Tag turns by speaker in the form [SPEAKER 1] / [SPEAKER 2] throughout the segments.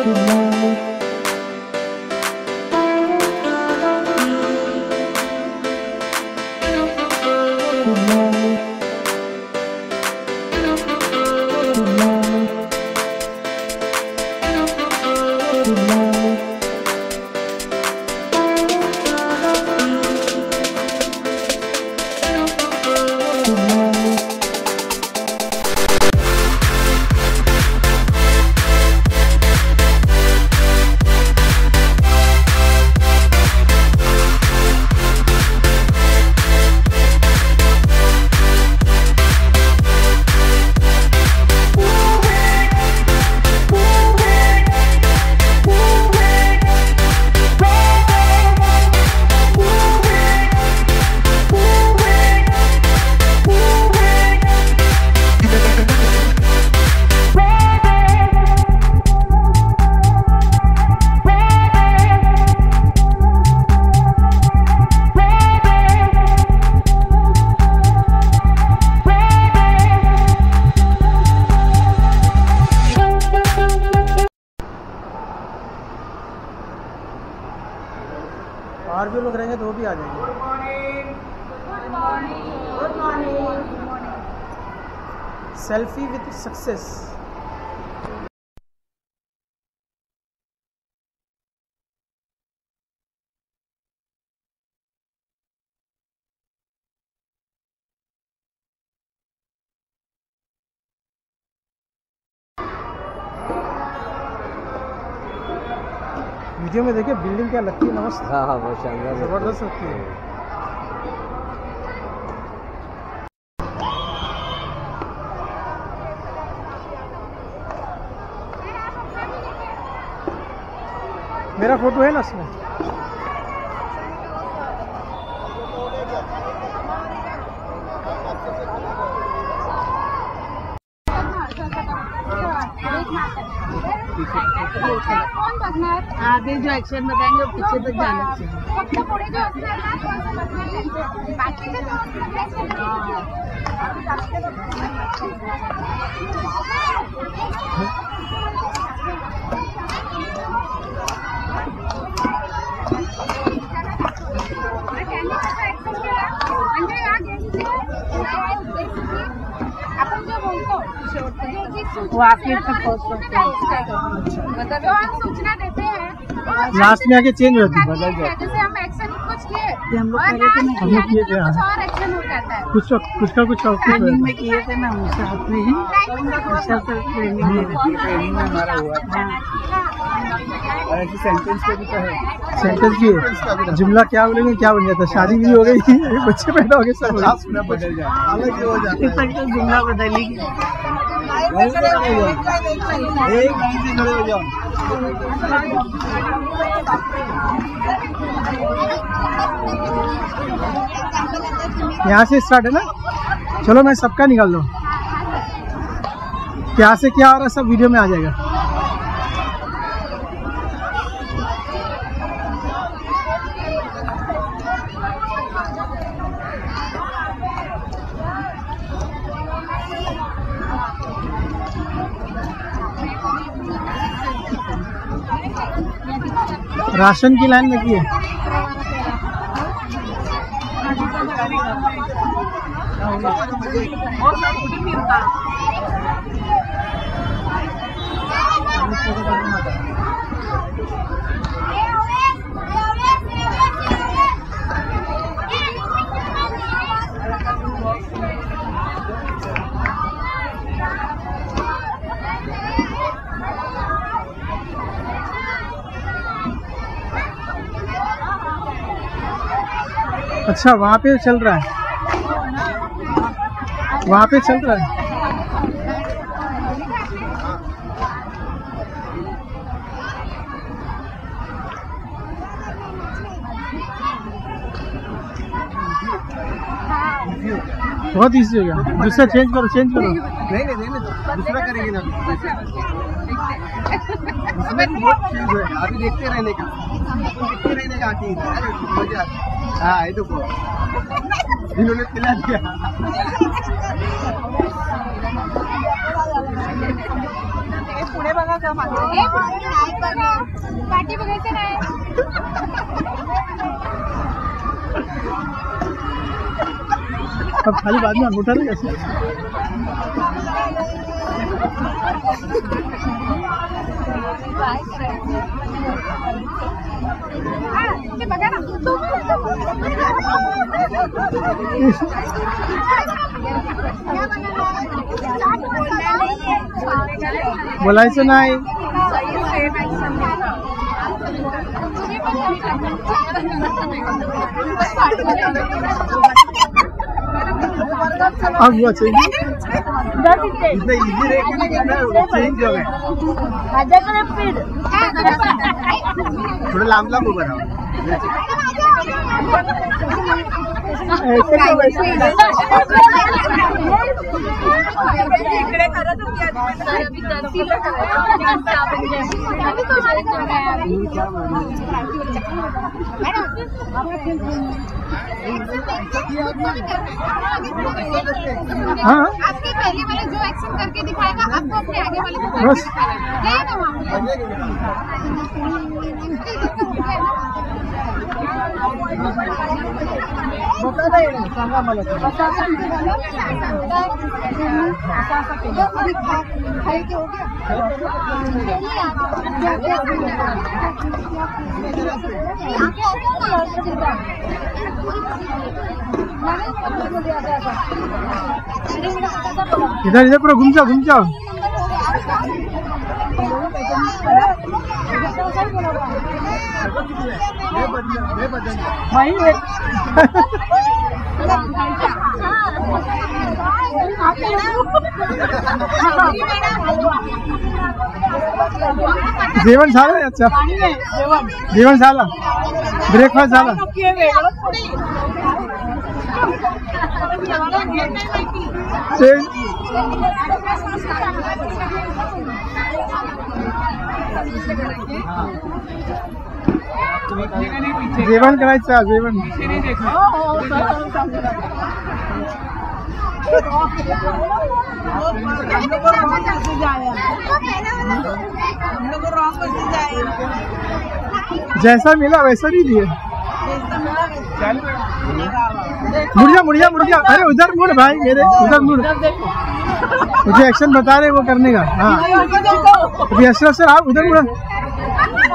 [SPEAKER 1] और भी लोग रहेंगे तो वो भी आ जाएंगे। Good morning. Selfie with success. Video में देखिए बिल्डिंग क्या लगती है, मस्त।
[SPEAKER 2] हाँ हाँ, बहुत शानदार,
[SPEAKER 1] जबरदस्त लगती है। मेरा फोटो है ना उसमें।
[SPEAKER 3] आगे जो एक्शन बताएंगे वो पीछे तक जाना चाहिए। वो आखिर तक मतलब हम सूचना देते हैं,
[SPEAKER 1] लास्ट में आके चेंज होती है, बदल जाती है।
[SPEAKER 3] जैसे हम एक्शन कुछ किए
[SPEAKER 1] हम लोग
[SPEAKER 3] और
[SPEAKER 1] हम लोग किए थे,
[SPEAKER 3] कुछ और एक्शन हो जाता है।
[SPEAKER 1] कुछ
[SPEAKER 3] ट्रेनिंग में किए थे ना, हम साथ में ही ट्रेनिंग में हमारा हुआ था।
[SPEAKER 2] ऐसे सेंटेंस पे भी तो है,
[SPEAKER 1] सेंटेंस भी है। जुमला क्या बोलेंगे, क्या बन जाता है। शादी भी हो गई, बच्चे पैदा हो गए, सब
[SPEAKER 2] बदल जाता है, अलग हो जाता है।
[SPEAKER 3] तो जुमला बदली
[SPEAKER 1] यहाँ से स्टार्ट है ना। चलो मैं सबका निकाल दूँ, क्या से क्या आ रहा है सब वीडियो में आ जाएगा। राशन की लाइन लगी है। अच्छा, वहाँ पे चल रहा है, वहाँ पे चल रहा है। बहुत इजी हो गया। दूसरा चेंज करो, चेंज करो।
[SPEAKER 2] नहीं दूसरा करेंगे ना, अभी देखते रहने का, मजा। हाँ, ये देखो इन्होंने पिला दिया।
[SPEAKER 3] पुढे बघा का मागे पाठी बघायचं नाही.
[SPEAKER 1] अब खाली बाद में अंगूठा नहीं कैसे
[SPEAKER 3] बघा ना
[SPEAKER 1] बोलायचं नाही. अब वो चाहिए
[SPEAKER 2] इतना इजी रहे कि नहीं चेंज हो गए. थोडं लांब लांब उभं राहा.
[SPEAKER 1] ऐसे तो वैसे
[SPEAKER 3] इकडे करत
[SPEAKER 1] हाँ
[SPEAKER 3] आपके पहले वाले जो एक्शन करके दिखाएगा आपको अपने आगे वाले को
[SPEAKER 1] बस
[SPEAKER 2] सांगा मला
[SPEAKER 1] इधर इधर पूरा घूम जाओ. जेवण झालं याचं. जेवण झालं. ब्रेकफास्ट झाला. जेवण करायचं. जेवण जैसा मिला वैसा नहीं दिए. मुड़ जा. अरे उधर मुड़ भाई मेरे. उधर मुड़. मुझे एक्शन बता रहे वो करने का. हाँ अभी अशरफ सर आप उधर मुड़ा.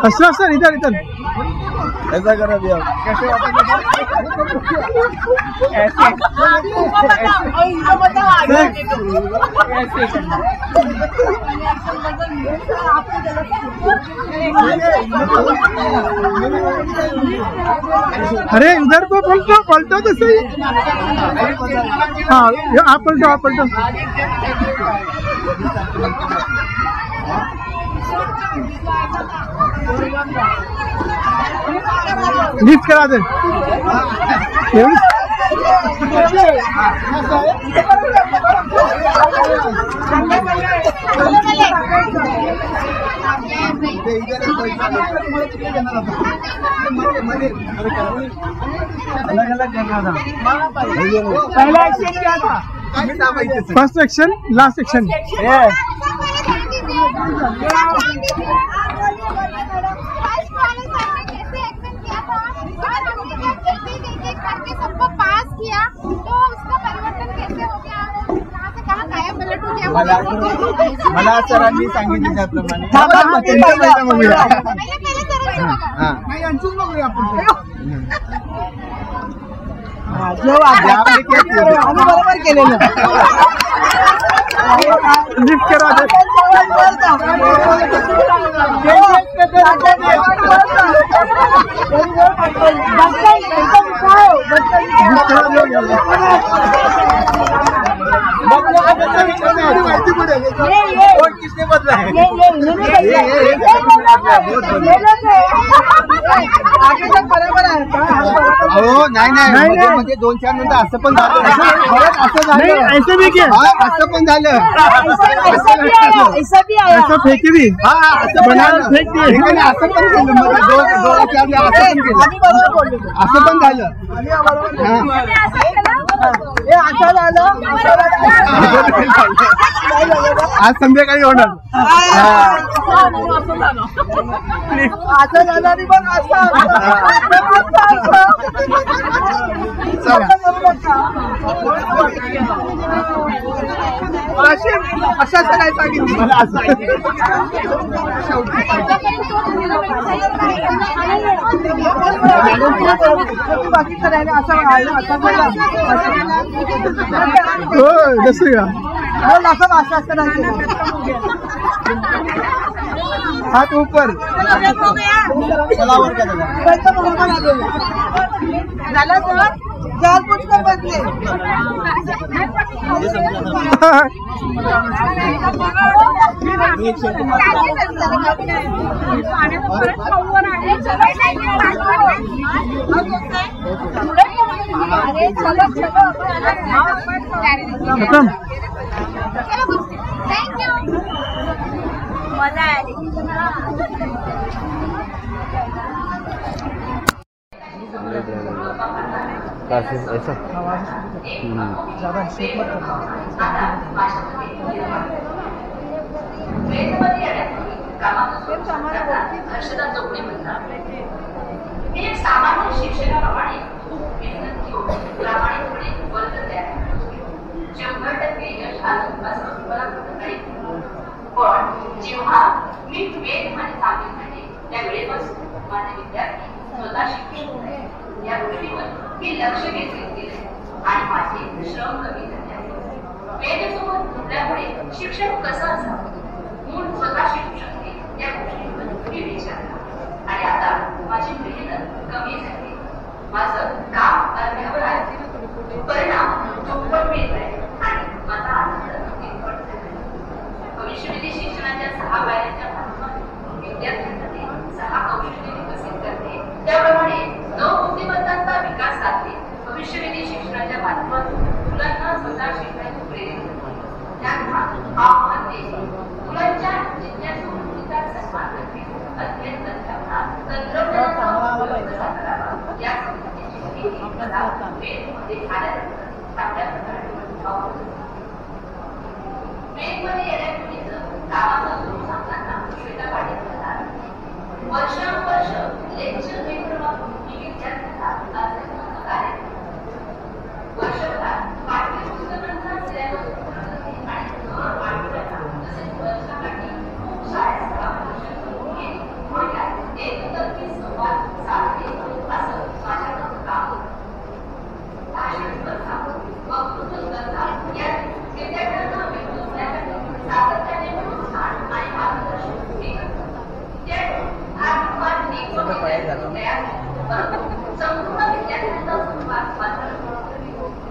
[SPEAKER 1] अशरफ सर इधर
[SPEAKER 2] ऐसा करो अभी आप. कैसे
[SPEAKER 1] अरे उधर को पलटो तो सही. हाँ आप पलटो. लिफ्ट करा दे.
[SPEAKER 2] अलग अलग करना था.
[SPEAKER 1] पहला एक्शन क्या था? First action last action.
[SPEAKER 3] सबको पास किया तो उसका परिवर्तन कैसे हो गया, कहाँ से कहाँ गायब पलट हो गया.
[SPEAKER 2] मला सरांनी सांगितलं त्याप्रमाणे.
[SPEAKER 1] बरोबर केलेलं. लिफ्ट करा दे.
[SPEAKER 2] किसने बदला है? हो नाही म्हणजे 2-4 मिनिटं असं पण झालं.
[SPEAKER 1] ऐसे भी क्या
[SPEAKER 2] असं पण झालं.
[SPEAKER 1] ऐसा फेंकी भी.
[SPEAKER 2] असं पण
[SPEAKER 1] फेक दिए.
[SPEAKER 2] असं पण केलं. असं पण केलं. असं पण झालं.
[SPEAKER 1] आज संध्याकाळी होणार.
[SPEAKER 2] असं काय सांगितलं मला असं बाकी करायला असं
[SPEAKER 1] हो जसं का
[SPEAKER 2] हाथ ऊपर चलावर का झाला सर जाल कुछ कर बदले
[SPEAKER 3] थैंक यू मजा आली
[SPEAKER 4] ऐसा
[SPEAKER 1] ज़्यादा शेक मत करना.
[SPEAKER 5] हर्षदा चौगुले म्हणतात मी एक सामान्य शिक्षकाप्रमाणे मेहनत घेऊन प्रामाणिकपणे वर्ग तयार करतो. 100% यश आलं असं मला कुठं नाही. पण जेव्हा मी वेगमध्ये सामील झाले त्यावेळेपासून माझे विद्यार्थी स्वतः शिक्षण या गोष्टीवर मी लक्ष केंद्रित केले आणि माझे श्रम कमी झाले. वेळेसोबत जुळल्यामुळे शिक्षण कसं असावं मूळ स्वतः शिकू शकते या गोष्टीवर मी विचारला आणि आता माझी मेहनत कमी झाली. माझं काम अर्ध्यावर आहे. परिणाम दुप्पट मिळत आहे आणि माझा आनंद तिप्पट झाला. भविष्यनिधी शिक्षणाच्या 6 पायऱ्यांच्या माध्यमातून विद्यार्थ्यांमध्ये 6 कौशल्ये विकसित करते. त्याप्रमाणे 9 बुद्धिमत्तांचा विकास साधते. भविष्यनिधी शिक्षणाच्या माध्यमातून मुलांना स्वतः शिकण्याचे प्रेरित करते. त्यांना आव्हान देते. मुलांच्या जिज्ञासू वृत्तीचा सन्मान करते. अध्ययन करताना तंत्रज्ञानाचा उपयोग कसा करावा या समजुतीची माहिती मला वेदमध्ये आल्यानंतर चांगल्या प्रकारे वेदमध्ये येण्यापूर्वीच कामाबद्दल सांगताना श्वेता पाटील म्हणतात वर्षानुवर्ष लेक्चर पेपर वापरून मी विद्यार्थ्यांना अध्ययनाचं कार्य करतो. वर्षभरात पाठ्यपुस्तकांचा सिलेबस पूर्ण करते आणि दर आठवड्याला तसेच वर्षाकाठी खूप साऱ्या सभापरीक्षा करून घेते. थोडक्यात एकतर्फी संवाद साधते असं माझ्याकडून काम होतं. भाषण स्पर्धा वक्तृत्व स्पर्धा या विद्यार्थ्यांना विचारण्यासाठी सातत्याने प्रोत्साहन आणि मार्गदर्शन मी करतो. त्यामुळे भारतभर एकमेव विद्यार्थी तयार झाले परंतु संपूर्ण विद्यार्थ्यांचा सहभाग मात्र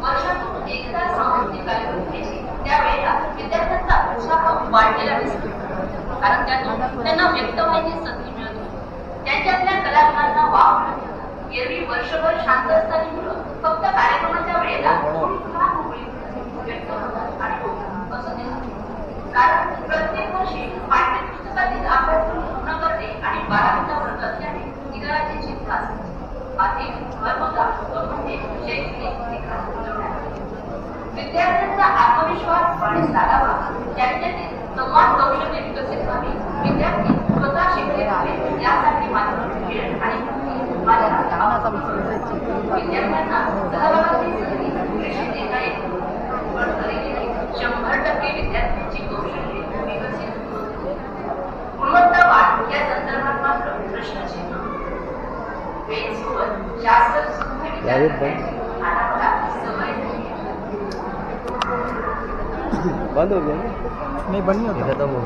[SPEAKER 5] वर्षातून एकदा सांस्कृतिक कार्यक्रम घ्यायचे. त्यावेळेला विद्यार्थ्यांचा उत्साह वाढलेला दिसतो कारण त्यातून त्यांना व्यक्त व्हायची संधी मिळत होती. त्यांच्यातल्या कलागुणांना वाव मिळत होता. एरवी वर्षभर शांत असताना मुलं फक्त कार्यक्रमाच्या वेळेला व्यक्त होतात आणि होतात असं दिसत. कारण प्रत्येक वर्षी पाठ्यपुस्तकातील अभ्यासक्रम पूर्ण करणे आणि 12 वर्ग असल्याने निकालाची चिंता असते. अधिक महत्त्वाचा म्हणजे शैक्षणिक विकास घडवण्यात विद्यार्थ्यांचा आत्मविश्वास वाढीस लागावा. त्यांच्यातील संवाद कौशल्य विकसित व्हावे. विद्यार्थी स्वतः शिकले व्हावे यासाठी मात्र वेळ आणि विद्यार्थ्यांना सहभागाची संधी कृषी देता येते. पण तरीही 100% विद्यार्थ्यांची कौशल्ये विकसित होत. गुणवत्ता वाढ या संदर्भात मात्र प्रश्नचिन्ह. वेळेसोबत जास्त सुद्धा विद्यार्थ्यांची आराखडा सवय झाली.
[SPEAKER 4] बंद हो गया
[SPEAKER 1] नहीं बंद नहीं होता.
[SPEAKER 4] खत्म हो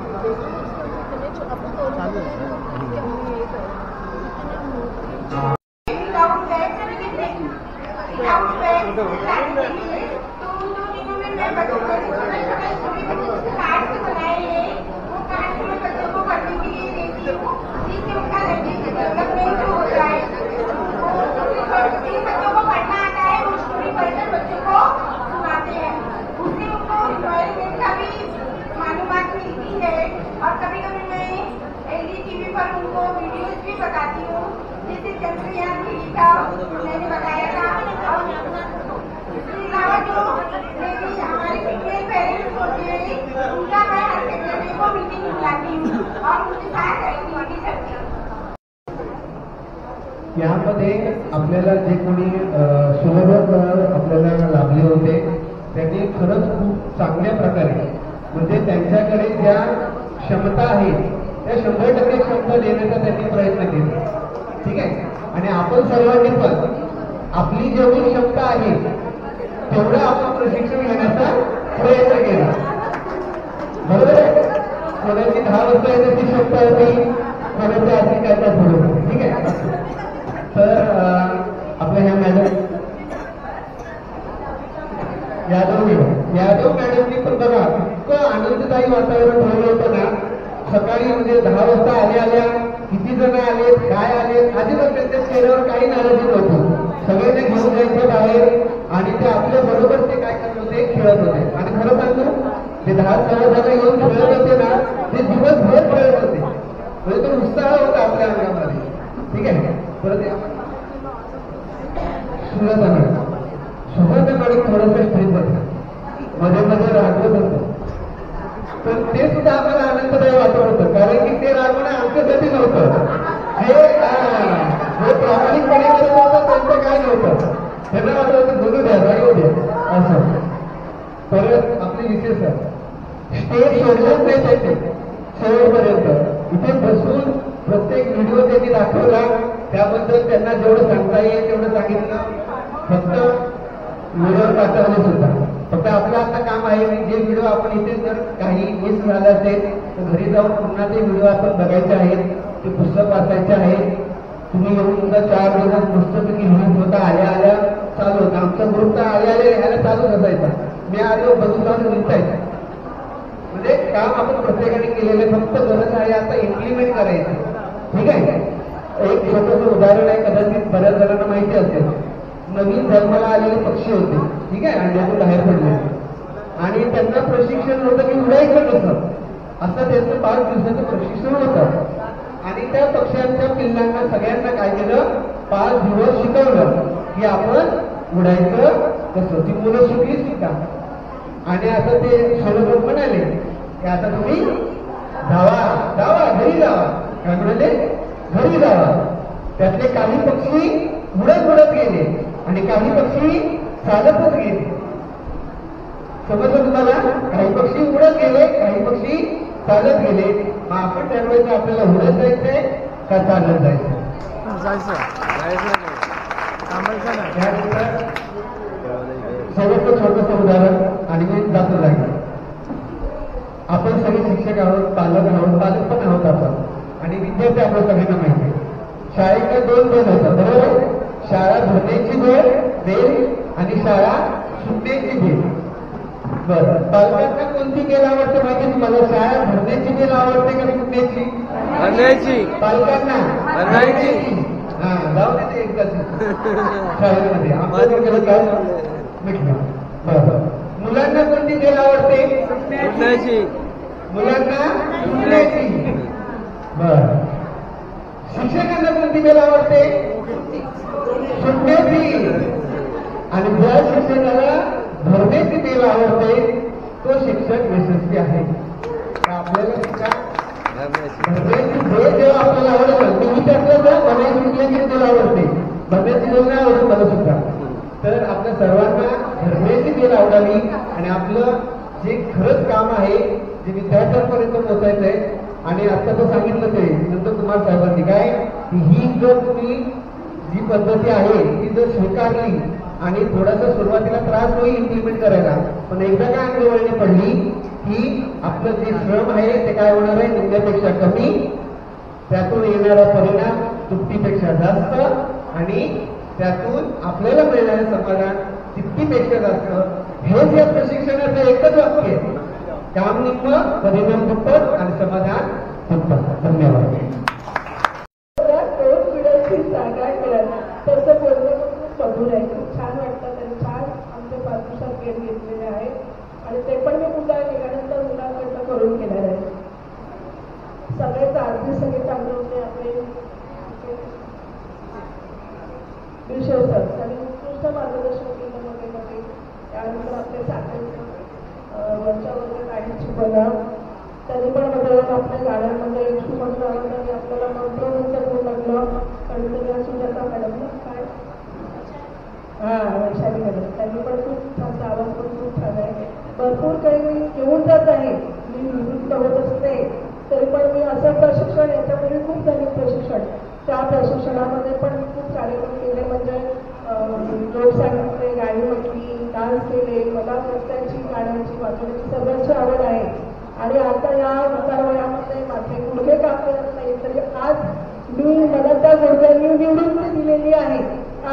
[SPEAKER 3] और
[SPEAKER 2] यामध्ये आपल्याला जे कोणी सोबत आपल्याला लाभले होते त्यांनी खरंच खूप चांगल्या प्रकारे म्हणजे त्यांच्याकडे ज्या क्षमता आहेत त्या 100% क्षमता देण्याचा त्यांनी प्रयत्न केला. ठीक आहे. आणि आपण सर्वांनी पण आपली जेवढी क्षमता आहे तेवढं आपण प्रशिक्षण घेण्याचा प्रयत्न केला. बरोबर आहे. कोणाची 10 वाजता येण्याची क्षमता होती, कोणाची आधी काय काय पुढे. ठीक आहे. तर आपल्या ह्या मॅडम यादव मॅडमनी पण बघा इतकं आनंददायी वातावरण ठेवलं होतं ना. सकाळी म्हणजे 10 वाजता आल्या किती जण आलेत काय आलेत अजिबात त्यांच्या चेहऱ्यावर काही नाराजी नव्हती. सगळ्यांना घेऊन जायचं बाहेर आणि ते आपल्या बरोबर ते काय करत होते खेळत होते. आणि खरं सांगू ते 10-11 येऊन खेळत होते ना ते दिवसभर खेळत होते. म्हणजे तो उत्साह होता आपल्या अंगामध्ये. ठीक आहे. परत सुगंधा मॅडम थोडंसं स्ट्रेस होतं मध्ये रागवत होतं. पण ते सुद्धा आम्हाला आनंददायी वाटत होतं कारण की ते रागवणं आमच्यासाठी नव्हतं. जे प्रामाणिकपणे करत होतं त्यांचं काय नव्हतं. त्यांना वाटत होतं बोलू द्या रागवू द्या असं. परत आपले विशेष स्टेज सोडलंच नाही त्यांनी शेवटपर्यंत. इथे बसून प्रत्येक व्हिडिओ त्यांनी दाखवला. त्याबद्दल त्यांना जेवढं सांगता येईल तेवढं सांगितलं. फक्त व्हिडिओ पाठवले सुद्धा. फक्त आपलं आता काम आहे की जे व्हिडिओ आपण इथे जर काही मिस झालं असेल तर घरी जाऊन पुन्हा ते व्हिडिओ आपण बघायचे आहेत. ते पुस्तक वाचायचे आहे. तुम्ही येऊन सुद्धा 4 दिवस पुस्तक लिहून होता आल्या चालू होता. आमचा ग्रुप तर आल्या लिहायला चालूच असायचा. मी आलो बसून जाऊन लिहितायचं. म्हणजे काम आपण प्रत्येकाने केलेलं. फक्त गरज आहे आता इम्प्लिमेंट करायचं. ठीक आहे. एक छोटंसं उदाहरण आहे. कदाचित बऱ्याच जणांना माहिती असेल. नवीन जन्माला आलेले पक्षी होते. ठीक आहे. अंड्यातून बाहेर पडले आणि त्यांना प्रशिक्षण होतं की उडायचं कसं असं त्यांचं 5 दिवसाचं प्रशिक्षण होतं. आणि त्या पक्ष्यांच्या पिल्लांना सगळ्यांना काय केलं 5 दिवस शिकवलं की आपण उडायचं कसं. ती मुलं शिकली सुद्धा. आणि आता ते सोलोमन म्हणाले की आता तुम्ही जावा घरी जावा. काय म्हणाले घरी जावा. त्यातले काही पक्षी उडत गेले आणि काही पक्षी चालतच गेले. समजलं तुम्हाला. काही पक्षी उडत गेले काही पक्षी चालत गेले. मग आपण ठरवायचं आपल्याला उडत जायचंय का चालत जायचंय. शेवटचं छोटंसं उदाहरण आणि मी जातो लागेल. आपण सगळे शिक्षक आहोत, पालक पण आहोत आपण. आणि विद्यार्थी आपल्या सगळ्यांना माहिती आहे. शाळेच्या 2 बेल होतात बरोबर. शाळा भरण्याची बेल आणि शाळा सुटण्याची बेल. बरं. पालकांना कोणती बेल आवडते माहिती तुम्हाला. शाळा भरण्याची बेल आवडते का सुटण्याची.
[SPEAKER 4] भरण्याची.
[SPEAKER 2] पालकांना
[SPEAKER 4] भरण्याची.
[SPEAKER 2] हा जाऊ देते एकदाच शाळेमध्ये आमच्या बरं. मुलांना कोणती बेल आवडते
[SPEAKER 4] सुटण्याची.
[SPEAKER 2] मुलांना सुटण्याची. बरं. शिक्षकांना कोणती बेल आवडते सुटण्याची. आणि ज्या शिक्षकाला भरण्याची बेल आवडते तो शिक्षक यशस्वी आहे. आपल्याला भरण्याची बेल जेव्हा आपल्याला आवडतं मी विचारलं तर भरण्याची बेल आवडते. भरण्याची बेल नाही आवडत मला सुद्धा. तर आपल्या सर्वांना भरण्याची बेल आवडावी आणि आपलं जे खरंच काम आहे जे विद्यार्थ्यांपर्यंत पोहोचायचं आहे. आणि आता तर सांगितलं ते नंतर तुम्हाला साहेबांनी काय ही जर तुम्ही जी पद्धती आहे ती जर स्वीकारली आणि थोडासा सुरुवातीला त्रास होईल इम्प्लिमेंट करायला. पण एकदा काय अंगवळणी पडली की आपलं जे श्रम आहे ते काय होणार आहे निम्म्यापेक्षा कमी. त्यातून येणारा परिणाम दुप्पटीपेक्षा जास्त आणि त्यातून आपल्याला मिळणारं समाधान तितकीपेक्षा जास्त. हेच या प्रशिक्षणाचं एकच वाक्य आहे. काम निम्म परिणाम दुप्पट आणि समाधान दुप्पट. धन्यवाद.
[SPEAKER 6] त्याचं बोलणं खूप मधुर आहे. खूप छान वाटतं. त्यांनी छान आमचे पाठपुरावा घेतलेले आहे आणि ते पण मी मुद्दा निघाल्यानंतर मुलांकडनं करून घेणार आहे. सगळेच आरती सगळे चांगले होते. आपले विषय सर त्यांनी उत्कृष्ट मार्गदर्शन केलं मध्ये. त्यानंतर आपले साखर वरच्या वर्ग काहीची बना त्यांनी पण बदलून आपल्या गाड्यांमध्ये म्हणून आलं आणि आपल्याला मंत्र गुण लागलं कणितरी सुजाता मॅडम काय वैशाली मॅडम त्यांनी पण खूप छान आवाज पण खूप छान आहे. भरपूर काही घेऊन जात आहे. मी निवृत्त होत असते तरी पण मी असं प्रशिक्षण याच्यापूर्वी खूप झाले प्रशिक्षण. त्या प्रशिक्षणामध्ये पण मी खूप कार्यक्रम केले म्हणजे जोक सांगितले, गाणी म्हटली, डान्स केले. मला रस्त्याची गाण्याची वाचण्याची सगळ्याची आवड आहे आणि आता या वयामध्ये माझे गुडघे काम करत नाही तरी आज मला त्या गुडघ्यांनी निवृत्ती दिलेली आहे.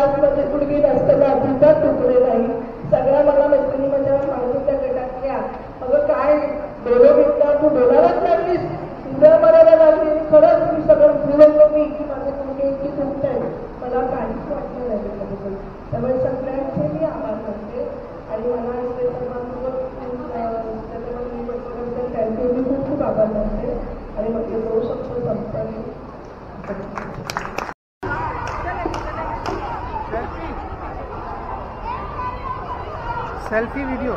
[SPEAKER 6] आज माझे गुडघे नसताना अजिबात तुकडे नाही. सगळ्या मला मैत्रिणी माझ्या माणूसच्या गटातल्या अगं काय डोळे घेतला तू डोलालाच लागलीस तुझ्या मनाला लागली खरंच मी सगळं भुलवलो मी की माझे गुडघे इतकी दुखत आहेत मला काहीच वाटलं नाही कधी. त्यामुळे सगळ्यांचे मी आभार मानते आणि मला इथे सर्वांसोबत त्याच्यामध्ये मी बसल्याबद्दल त्यांचे मी खूप खूप आभार मानते आणि मग ते जाऊ शकतो संपताना.
[SPEAKER 1] Selfie video